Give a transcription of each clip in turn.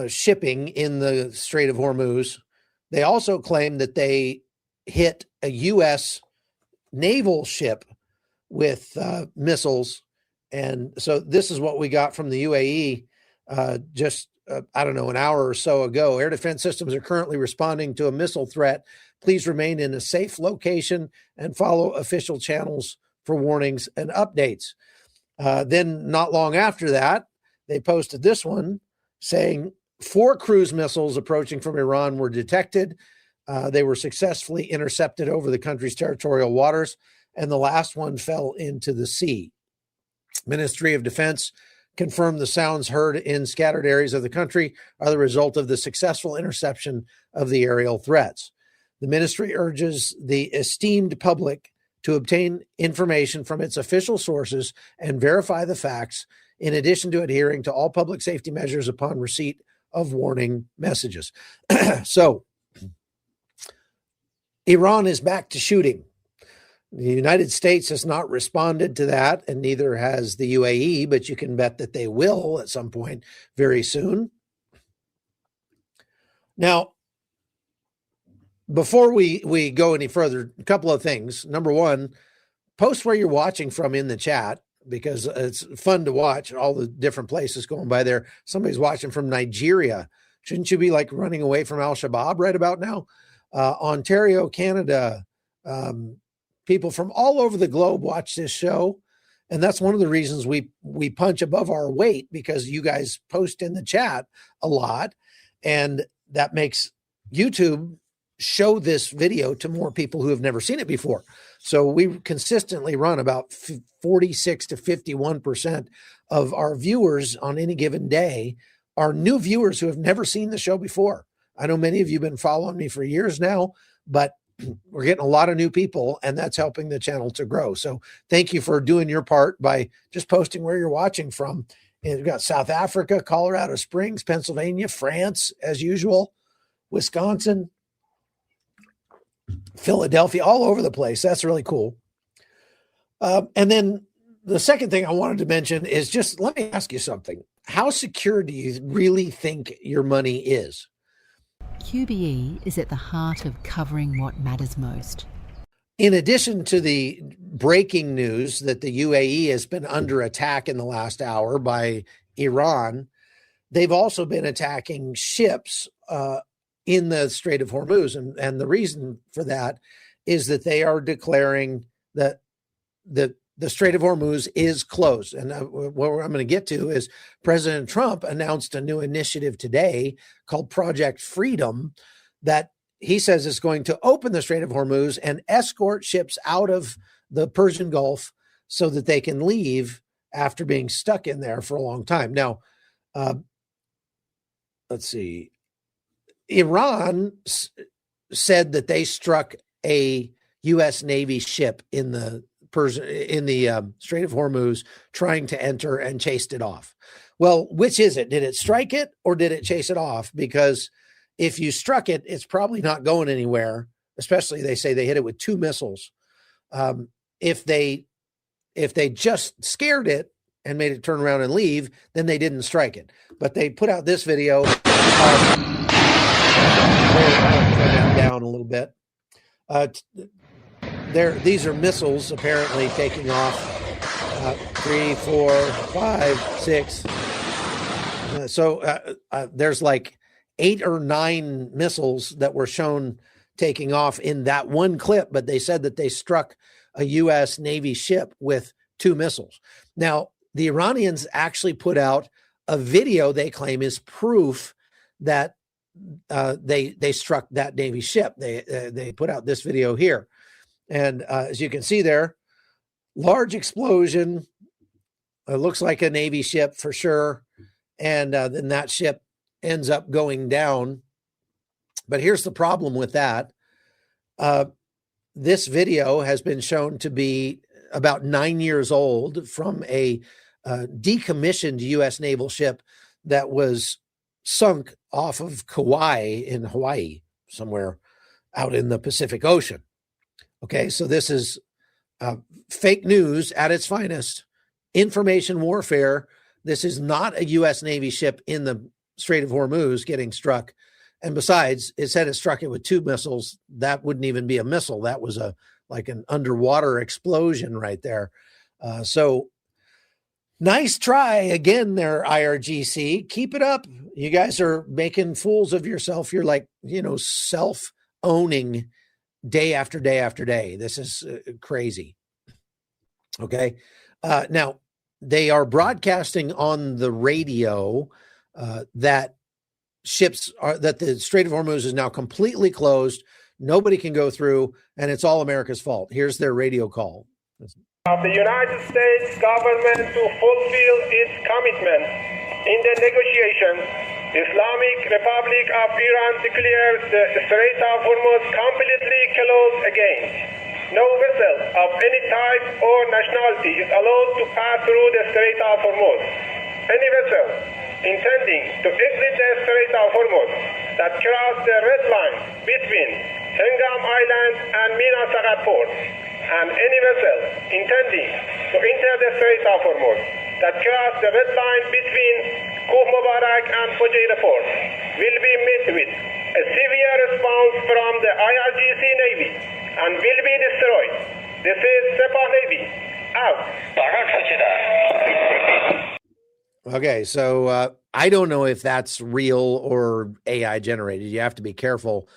shipping in the Strait of Hormuz. They also claim that they hit a U.S. naval ship with missiles. And so this is what we got from the UAE just, I don't know, an hour or so ago. Air defense systems are currently responding to a missile threat. Please remain in a safe location and follow official channels for warnings and updates. Then not long after that, they posted this one saying 4 cruise missiles approaching from Iran were detected. They were successfully intercepted over the country's territorial waters, and the last one fell into the sea. Ministry of Defense confirmed the sounds heard in scattered areas of the country are the result of the successful interception of the aerial threats. The ministry urges the esteemed public to obtain information from its official sources and verify the facts, in addition to adhering to all public safety measures upon receipt of warning messages. So, Iran is back to shooting. The United States has not responded to that, and neither has the UAE, but you can bet that they will at some point very soon. Now, before we go any further, a couple of things. Number one, post where you're watching from in the chat, because it's fun to watch all the different places going by there. Somebody's watching from Nigeria. Shouldn't you be like running away from Al-Shabaab right about now? Ontario, Canada, people from all over the globe watch this show. And that's one of the reasons we punch above our weight, because you guys post in the chat a lot. And that makes YouTube show this video to more people who have never seen it before. So we consistently run about 46 to 51% of our viewers on any given day are new viewers who have never seen the show before. I know many of you have been following me for years now, but we're getting a lot of new people, and that's helping the channel to grow. So thank you for doing your part by just posting where you're watching from. And we've got South Africa, Colorado Springs, Pennsylvania, France, as usual, Wisconsin, Philadelphia, all over the place. That's really cool. And then the second thing I wanted to mention is just, let me ask you something. How secure do you really think your money is? QBE is at the heart of covering what matters most. In addition to the breaking news that the UAE has been under attack in the last hour by Iran, they've also been attacking ships in the Strait of Hormuz. And the reason for that is that they are declaring that the Strait of Hormuz is closed. And what I'm going to get to is President Trump announced a new initiative today called Project Freedom that he says is going to open the Strait of Hormuz and escort ships out of the Persian Gulf so that they can leave after being stuck in there for a long time. Now, let's see. Iran said that they struck a U.S. Navy ship in the Strait of Hormuz trying to enter and chased it off. Well, which is it? Did it strike it or did it chase it off? Because if you struck it, it's probably not going anywhere. Especially, they say they hit it with 2 missiles. If they just scared it and made it turn around and leave, then they didn't strike it. But they put out this video. Turn that down a little bit. These are missiles apparently taking off 3, 4, 5, 6. So there's like 8 or 9 missiles that were shown taking off in that one clip, but they said that they struck a U.S. Navy ship with 2 missiles. Now, the Iranians actually put out a video they claim is proof that they struck that Navy ship. They put out this video here. And as you can see there, large explosion. It looks like a Navy ship for sure. And then that ship ends up going down. But here's the problem with that. This video has been shown to be about 9 years old from a decommissioned U.S. naval ship that was sunk off of Kauai in Hawaii, somewhere out in the Pacific Ocean. Okay, so this is fake news at its finest, information warfare. This is not a U.S. Navy ship in the Strait of Hormuz getting struck. And besides, it said it struck it with 2 missiles. That wouldn't even be a missile. That was like an underwater explosion right there. So nice try again there, IRGC. Keep it up. You guys are making fools of yourself. You're like, self-owning day after day after day. This is crazy. Okay. Now, they are broadcasting on the radio that the Strait of Hormuz is now completely closed. Nobody can go through, and it's all America's fault. Here's their radio call. Of the United States government to fulfill its commitment in the negotiations, the Islamic Republic of Iran declares the Strait of Hormuz completely closed again. No vessel of any type or nationality is allowed to pass through the Strait of Hormuz. Any vessel intending to exit the Strait of Hormuz that cross the red line between Hengam Island and Mina Sagat Port, and any vessel intending to enter the Strait of Hormuz that cross the red line between Kuh Mubarak and Fujairah Port will be met with a severe response from the IRGC Navy and will be destroyed. This is Sepah Navy. Out. Okay, so I don't know if that's real or AI generated. You have to be careful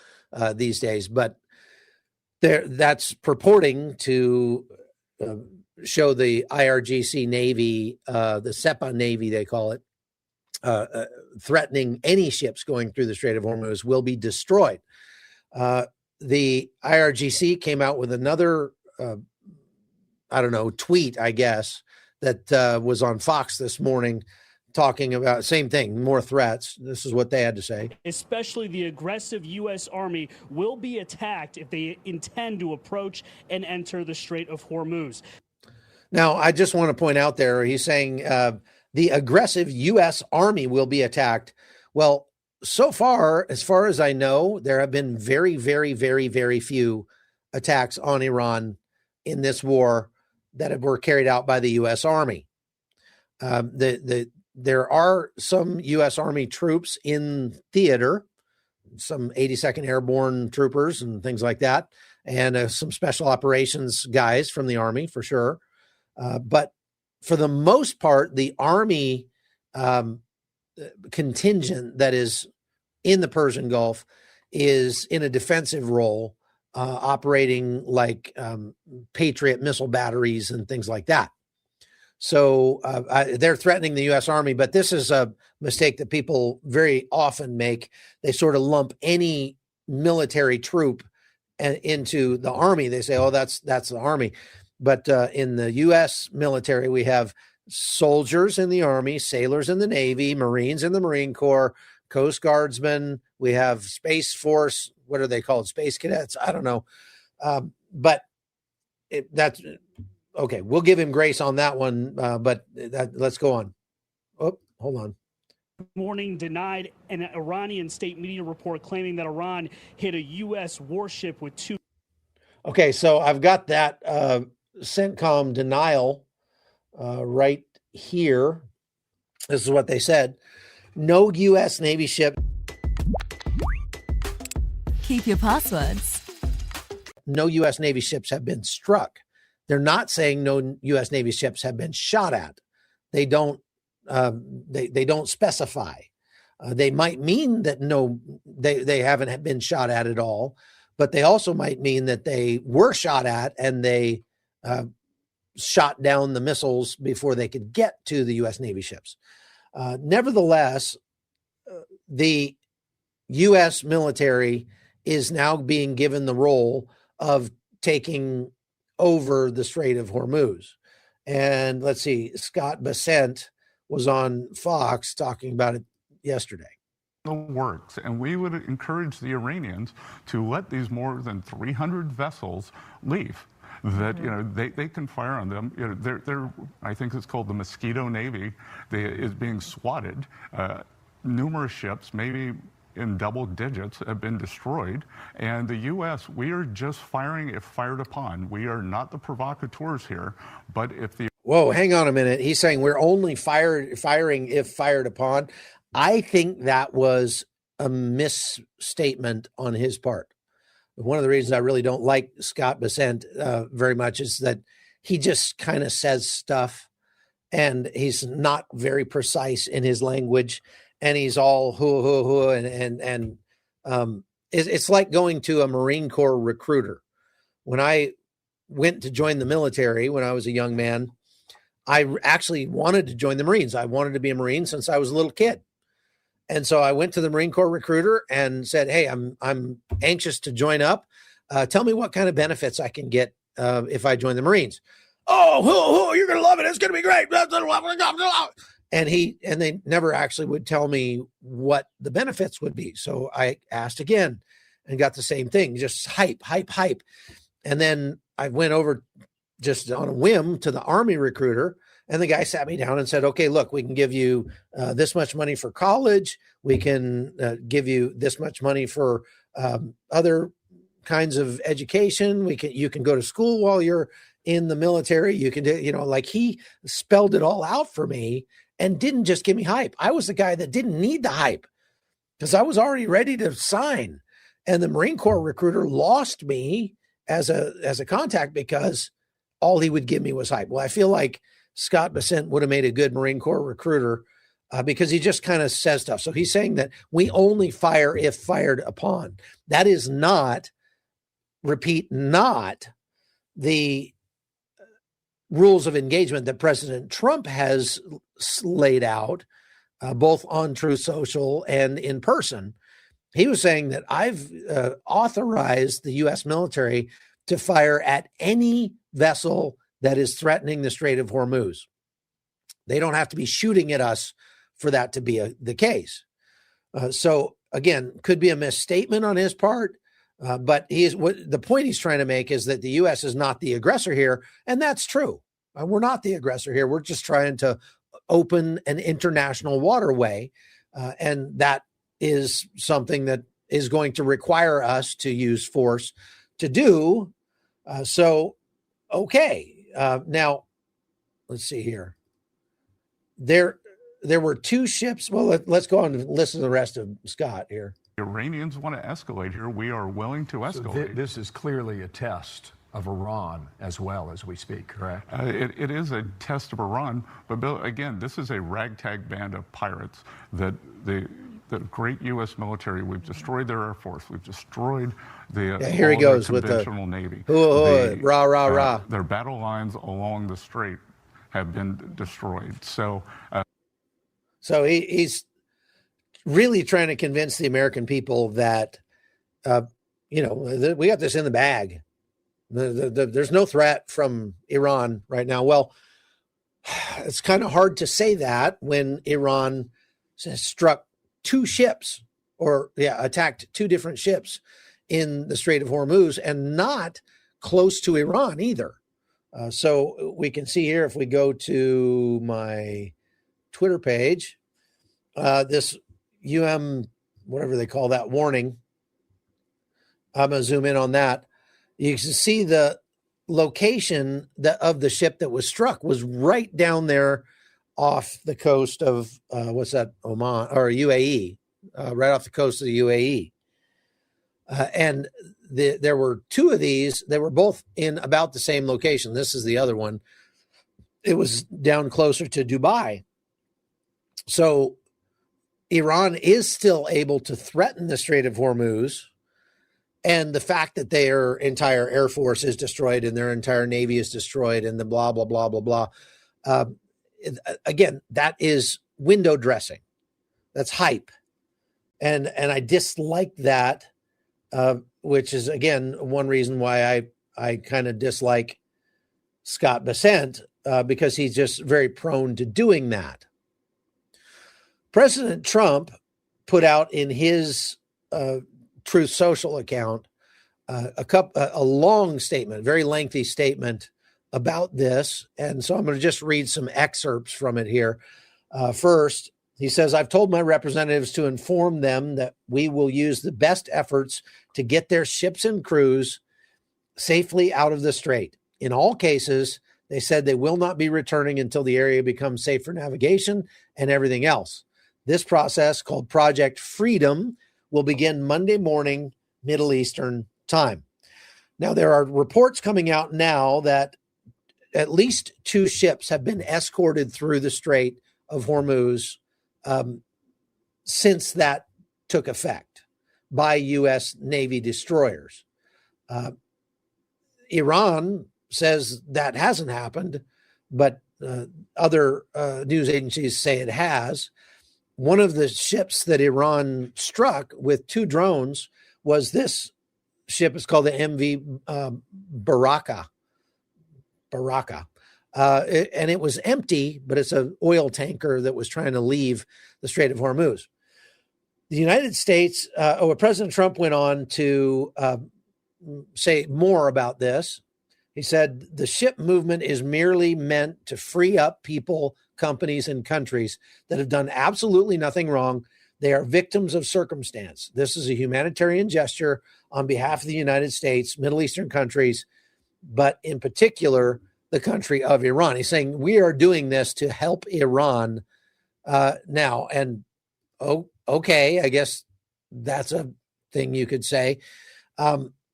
these days, but that's purporting to show the IRGC Navy, the Sepah Navy, they call it, threatening any ships going through the Strait of Hormuz will be destroyed. The IRGC came out with another, tweet, I guess, that was on Fox this morning, talking about same thing, more threats. This is what they had to say. Especially the aggressive U.S. Army will be attacked if they intend to approach and enter the Strait of Hormuz. Now, I just want to point out there, he's saying the aggressive U.S. Army will be attacked. Well, so far as I know, there have been very, very, very, very few attacks on Iran in this war that were carried out by the U.S. Army. There are some U.S. Army troops in theater, some 82nd Airborne troopers and things like that, and some special operations guys from the Army for sure. But for the most part, the Army contingent that is in the Persian Gulf is in a defensive role, operating like Patriot missile batteries and things like that. So they're threatening the U.S. Army, but this is a mistake that people very often make. They sort of lump any military troop into the Army. They say, oh, that's the Army. But in the U.S. military, we have soldiers in the Army, sailors in the Navy, Marines in the Marine Corps, Coast Guardsmen. We have Space Force. What are they called? Space Cadets? I don't know. But that's... Okay, we'll give him grace on that one, but let's go on. Oh, hold on. Morning denied an Iranian state media report claiming that Iran hit a U.S. warship with 2. Okay, so I've got that CENTCOM denial right here. This is what they said. No U.S. Navy ship. Keep your passwords. No U.S. Navy ships have been struck. They're not saying no U.S. Navy ships have been shot at. They don't. They don't specify. They might mean that they haven't been shot at all, but they also might mean that they were shot at and they shot down the missiles before they could get to the U.S. Navy ships. Nevertheless, the U.S. military is now being given the role of taking over the Strait of Hormuz. And let's see, Scott Bessent was on Fox talking about it yesterday. Works, and we would encourage the Iranians to let these more than 300 vessels leave. That they can fire on them. They're I think it's called the Mosquito Navy. Is being swatted. Numerous ships, maybe in double digits, have been destroyed. And the U.S., we are just firing if fired upon. We are not the provocateurs here, but if the... Whoa, hang on a minute. He's saying we're only firing if fired upon. I think that was a misstatement on his part. One of the reasons I really don't like Scott Bessent very much is that he just kind of says stuff, and he's not very precise in his language, and he's all hoo, and it's like going to a Marine Corps recruiter. When I went to join the military when I was a young man, I actually wanted to join the Marines. I wanted to be a Marine since I was a little kid. And so I went to the Marine Corps recruiter and said, hey, I'm anxious to join up. Tell me what kind of benefits I can get if I join the Marines. Oh, you're going to love it. It's going to be great. And they never actually would tell me what the benefits would be. So I asked again and got the same thing, just hype. And then I went over just on a whim to the Army recruiter, and the guy sat me down and said, okay, look, we can give you this much money for college. We can give you this much money for other kinds of education. You can go to school while you're in the military. You can do, like he spelled it all out for me and didn't just give me hype. I was the guy that didn't need the hype because I was already ready to sign. And the Marine Corps recruiter lost me as a contact because all he would give me was hype. Well, I feel like Scott Bessent would have made a good Marine Corps recruiter because he just kind of says stuff. So he's saying that we only fire if fired upon. That is not, repeat, not the rules of engagement that President Trump has laid out, both on Truth Social and in person. He was saying that I've authorized the U.S. military to fire at any vessel that is threatening the Strait of Hormuz. They don't have to be shooting at us for that to be the case. So again, could be a misstatement on his part, but the point he's trying to make is that the U.S. is not the aggressor here, and that's true. We're not the aggressor here. We're just trying to open an international waterway, and that is something that is going to require us to use force to do. Okay. Now, let's see here. There were two ships. Well, let's go on and listen to the rest of Scott here. The Iranians want to escalate here. We are willing to escalate. So this is clearly a test of Iran as well as we speak, correct? It is a test of Iran, but Bill, again, this is a ragtag band of pirates that the great U.S. military, we've destroyed their Air Force, we've destroyed here he goes with the conventional Navy. Rah. Their battle lines along the strait have been destroyed. So he's really trying to convince the American people that, we got this in the bag. There's no threat from Iran right now. Well, it's kind of hard to say that when Iran struck two ships attacked two different ships in the Strait of Hormuz and not close to Iran either. So we can see here, if we go to my Twitter page, this whatever they call that warning, I'm going to zoom in on that. You can see the location of the ship that was struck was right down there off the coast of Oman or UAE, right off the coast of the UAE. And there were two of these. They were both in about the same location. This is the other one. It was down closer to Dubai. So Iran is still able to threaten the Strait of Hormuz. And the fact that their entire Air Force is destroyed and their entire Navy is destroyed and the blah, blah, blah, blah, blah. Again, that is window dressing. That's hype. And I dislike that, which is, again, one reason why I kind of dislike Scott Bessent, because he's just very prone to doing that. President Trump put out in his Truth Social account a long statement, very lengthy statement about this. And so I'm going to just read some excerpts from it here. First, he says, I've told my representatives to inform them that we will use the best efforts to get their ships and crews safely out of the strait. In all cases, they said they will not be returning until the area becomes safe for navigation and everything else. This process, called Project Freedom, will begin Monday morning, Middle Eastern time. Now, there are reports coming out now that at least 2 ships have been escorted through the Strait of Hormuz since that took effect by U.S. Navy destroyers. Iran says that hasn't happened, but other news agencies say it has. One of the ships that Iran struck with 2 drones was this ship. It's called the MV Baraka. And it was empty, but it's an oil tanker that was trying to leave the Strait of Hormuz. The United States, President Trump went on to say more about this. He said, the ship movement is merely meant to free up people, companies, and countries that have done absolutely nothing wrong. They are victims of circumstance. This is a humanitarian gesture on behalf of the United States, Middle Eastern countries, but in particular, the country of Iran. He's saying we are doing this to help Iran now. And, okay, I guess that's a thing you could say.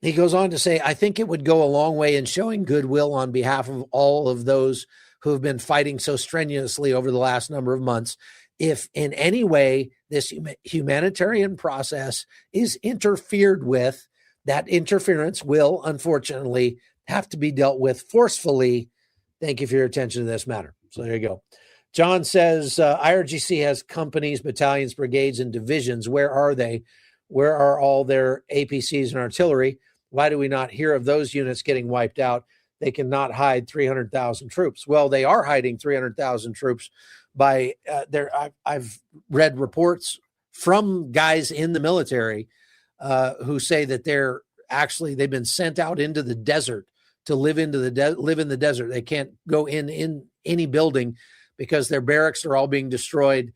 He goes on to say, I think it would go a long way in showing goodwill on behalf of all of those who have been fighting so strenuously over the last number of months. If in any way this humanitarian process is interfered with, that interference will unfortunately have to be dealt with forcefully. Thank you for your attention to this matter. So there you go. John says, IRGC has companies, battalions, brigades, and divisions. Where are they? Where are all their APCs and artillery? Why do we not hear of those units getting wiped out? They cannot hide 300,000 troops. Well, they are hiding 300,000 troops by I've read reports from guys in the military who say that they've been sent out into the desert to live in the desert. They can't go in any building because their barracks are all being destroyed.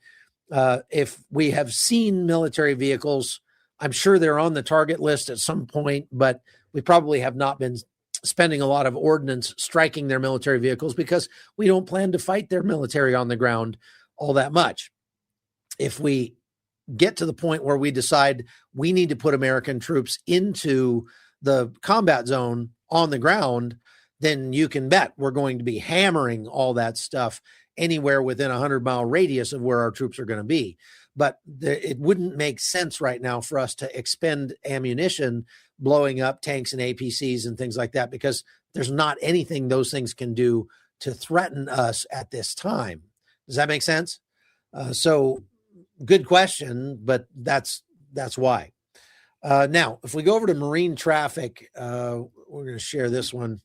If we have seen military vehicles, I'm sure they're on the target list at some point, but we probably have not been spending a lot of ordnance striking their military vehicles because we don't plan to fight their military on the ground all that much. If we get to the point where we decide we need to put American troops into the combat zone on the ground, then you can bet we're going to be hammering all that stuff anywhere within a 100-mile radius of where our troops are going to be. But it wouldn't make sense right now for us to expend ammunition blowing up tanks and APCs and things like that, because there's not anything those things can do to threaten us at this time. Does that make sense? So good question, but that's why. Now, if we go over to marine traffic, we're going to share this one.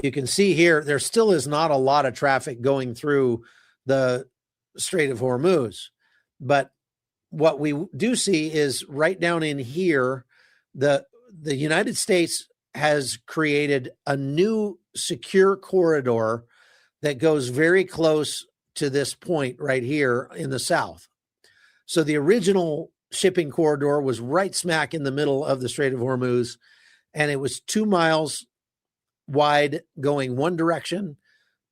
You can see here, there still is not a lot of traffic going through the Strait of Hormuz. But what we do see is right down in here, the United States has created a new secure corridor that goes very close to this point right here in the south. So the original shipping corridor was right smack in the middle of the Strait of Hormuz, and it was 2 miles wide going one direction,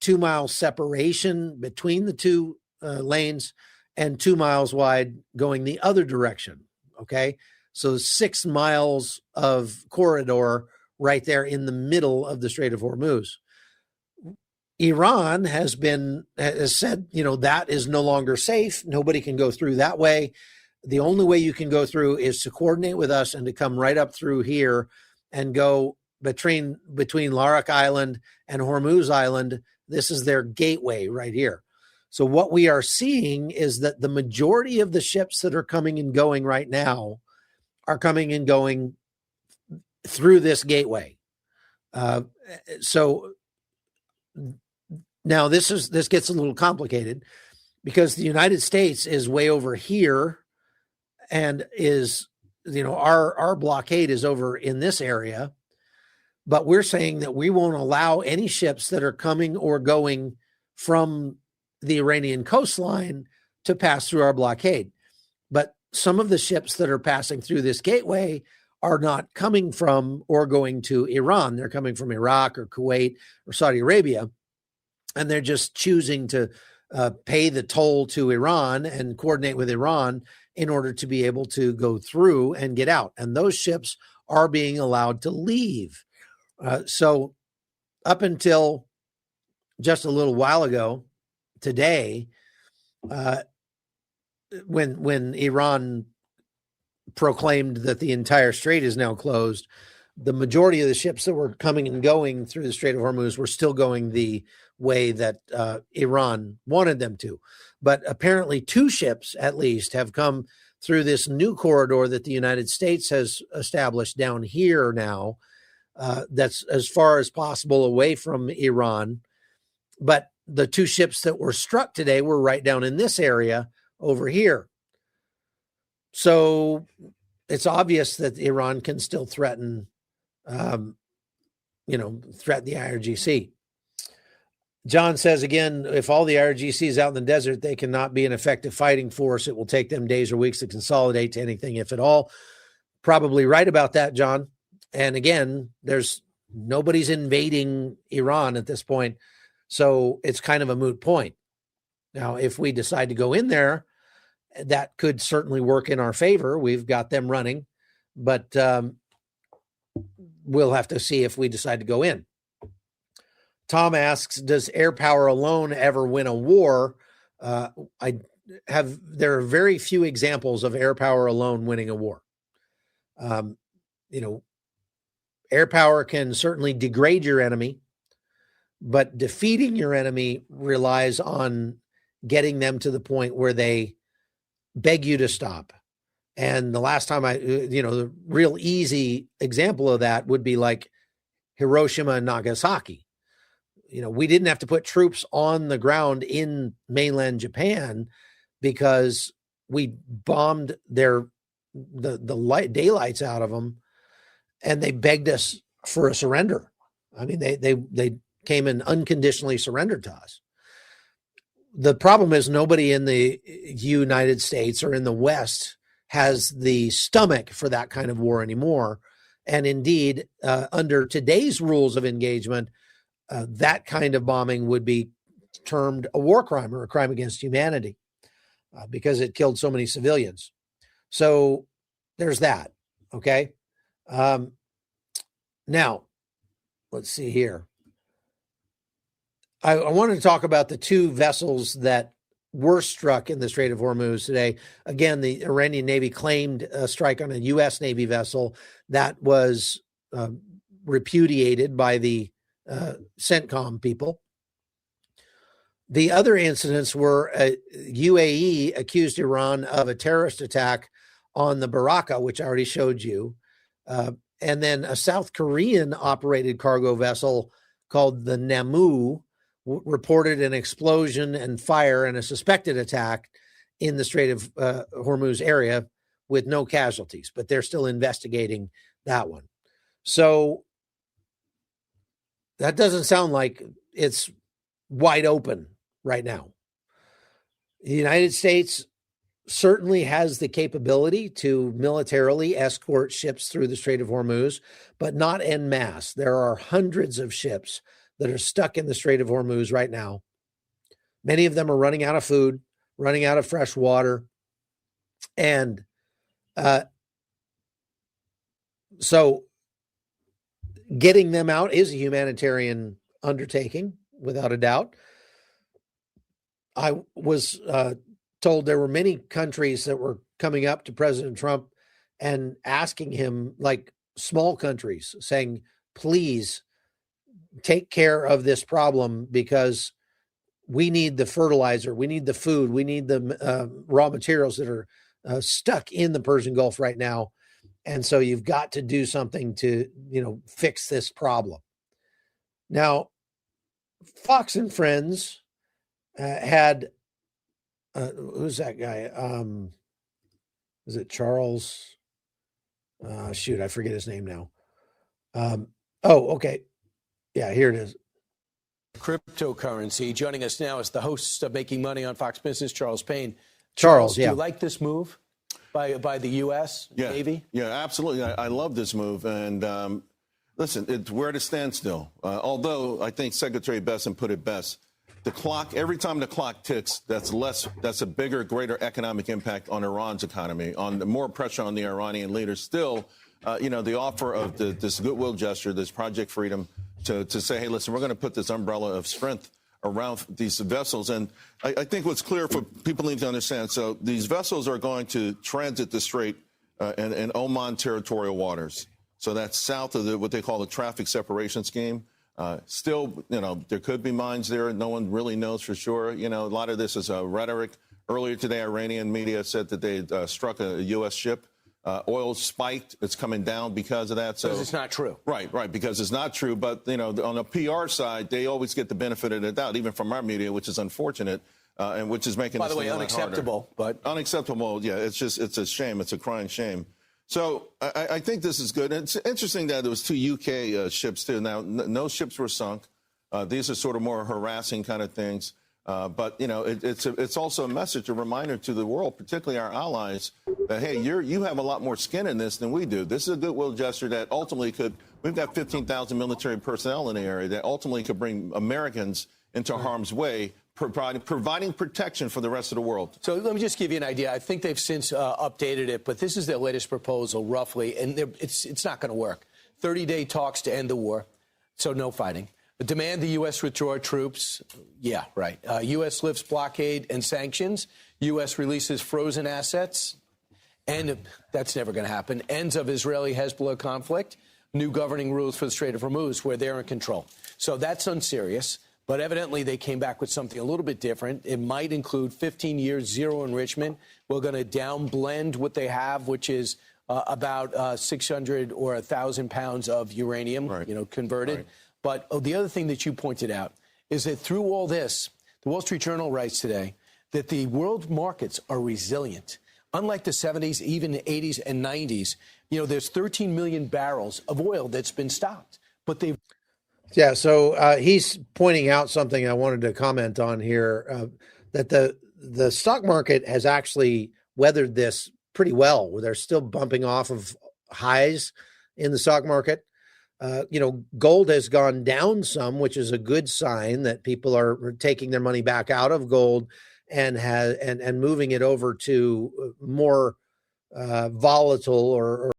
2 miles separation between the two lanes, and 2 miles wide going the other direction. Okay. So 6 miles of corridor right there in the middle of the Strait of Hormuz. Iran has said, that is no longer safe. Nobody can go through that way. The only way you can go through is to coordinate with us and to come right up through here and go between Larak Island and Hormuz Island. This is their gateway right here. So what we are seeing is that the majority of the ships that are coming and going right now are coming and going through this gateway. So now this gets a little complicated because the United States is way over here and is, our blockade is over in this area, but we're saying that we won't allow any ships that are coming or going from the Iranian coastline to pass through our blockade. But some of the ships that are passing through this gateway are not coming from or going to Iran. They're coming from Iraq or Kuwait or Saudi Arabia. And they're just choosing to pay the toll to Iran and coordinate with Iran in order to be able to go through and get out. And those ships are being allowed to leave. So up until just a little while ago, today, when Iran proclaimed that the entire strait is now closed, the majority of the ships that were coming and going through the Strait of Hormuz were still going the way that Iran wanted them to. But apparently 2 ships at least have come through this new corridor that the United States has established down here now, that's as far as possible away from Iran. But the 2 ships that were struck today were right down in this area over here. So it's obvious that Iran can still threaten, threaten the IRGC. John says, again, if all the IRGC is out in the desert, they cannot be an effective fighting force. It will take them days or weeks to consolidate to anything, if at all. Probably right about that, John. And again, nobody's invading Iran at this point. So it's kind of a moot point. Now, if we decide to go in there, that could certainly work in our favor. We've got them running, but we'll have to see if we decide to go in. Tom asks, does air power alone ever win a war? There are very few examples of air power alone winning a war. Air power can certainly degrade your enemy, but defeating your enemy relies on getting them to the point where they beg you to stop. And the last time the real easy example of that would be like Hiroshima and Nagasaki. We didn't have to put troops on the ground in mainland Japan because we bombed the daylights out of them, and they begged us for a surrender. I mean, they came and unconditionally surrendered to us. The problem is nobody in the United States or in the West has the stomach for that kind of war anymore. And indeed, under today's rules of engagement, that kind of bombing would be termed a war crime or a crime against humanity because it killed so many civilians. So there's that. Okay. Now, let's see here. I wanted to talk about the 2 vessels that were struck in the Strait of Hormuz today. Again, the Iranian Navy claimed a strike on a U.S. Navy vessel that was repudiated by the CENTCOM people. The other incidents were UAE accused Iran of a terrorist attack on the Baraka, which I already showed you. And then a South Korean operated cargo vessel called the Namu reported an explosion and fire and a suspected attack in the Strait of Hormuz area with no casualties, but they're still investigating that one. So that doesn't sound like it's wide open right now. The United States certainly has the capability to militarily escort ships through the Strait of Hormuz, but not en masse. There are hundreds of ships that are stuck in the Strait of Hormuz right now. Many of them are running out of food, running out of fresh water. And so getting them out is a humanitarian undertaking, without a doubt. I was told there were many countries that were coming up to President Trump and asking him, like small countries, saying, please take care of this problem because we need the fertilizer, we need the food, we need the raw materials that are stuck in the Persian Gulf right now. And so you've got to do something to, fix this problem. Now, Fox and Friends had, who's that guy? Is it Charles? I forget his name now. Okay. Yeah, here it is. Cryptocurrency. Joining us now is the host of Making Money on Fox Business, Charles Payne. Charles, do you like this move by the U.S. Navy? Yeah, absolutely. I love this move. And listen, we're at a standstill. Although I think Secretary Besson put it best, the clock, every time the clock ticks, that's a bigger, greater economic impact on Iran's economy, on the more pressure on the Iranian leaders. Still, the offer of this goodwill gesture, this Project Freedom, to say, hey, listen, we're going to put this umbrella of strength around these vessels. And I think what's clear for people need to understand, so these vessels are going to transit the strait in Oman territorial waters. So that's south of what they call the traffic separation scheme. Still, there could be mines there. No one really knows for sure. A lot of this is rhetoric. Earlier today, Iranian media said that they struck a U.S. ship. Oil spiked. It's coming down because of that. So because it's not true. Right, because it's not true. But, on the PR side, they always get the benefit of the doubt, even from our media, which is unfortunate, and which is making By this the way, thing unacceptable. But unacceptable, yeah. It's a shame. It's a crying shame. So I think this is good. And it's interesting that there was 2 UK ships, too. Now, no ships were sunk. These are sort of more harassing kind of things. But, it's also a message, a reminder to the world, particularly our allies, that, hey, you have a lot more skin in this than we do. This is a goodwill gesture that ultimately we've got 15,000 military personnel in the area that ultimately could bring Americans into harm's way, providing protection for the rest of the world. So let me just give you an idea. I think they've since updated it, but this is their latest proposal, roughly, and it's not going to work. 30-day talks to end the war, so no fighting. Demand the U.S. withdraw troops. Yeah, right. U.S. lifts blockade and sanctions. U.S. releases frozen assets. And that's never going to happen. Ends of Israeli-Hezbollah conflict. New governing rules for the Strait of Hormuz, where they're in control. So that's unserious. But evidently they came back with something a little bit different. It might include 15 years, zero enrichment. We're going to downblend what they have, which is about 600 or 1,000 pounds of uranium, converted. Right. But the other thing that you pointed out is that through all this, the Wall Street Journal writes today that the world markets are resilient. Unlike the 70s, even the 80s and 90s, there's 13 million barrels of oil that's been stopped. But they've... Yeah, so he's pointing out something I wanted to comment on here, that the stock market has actually weathered this pretty well. They're still bumping off of highs in the stock market. Gold has gone down some, which is a good sign that people are taking their money back out of gold and moving it over to more volatile or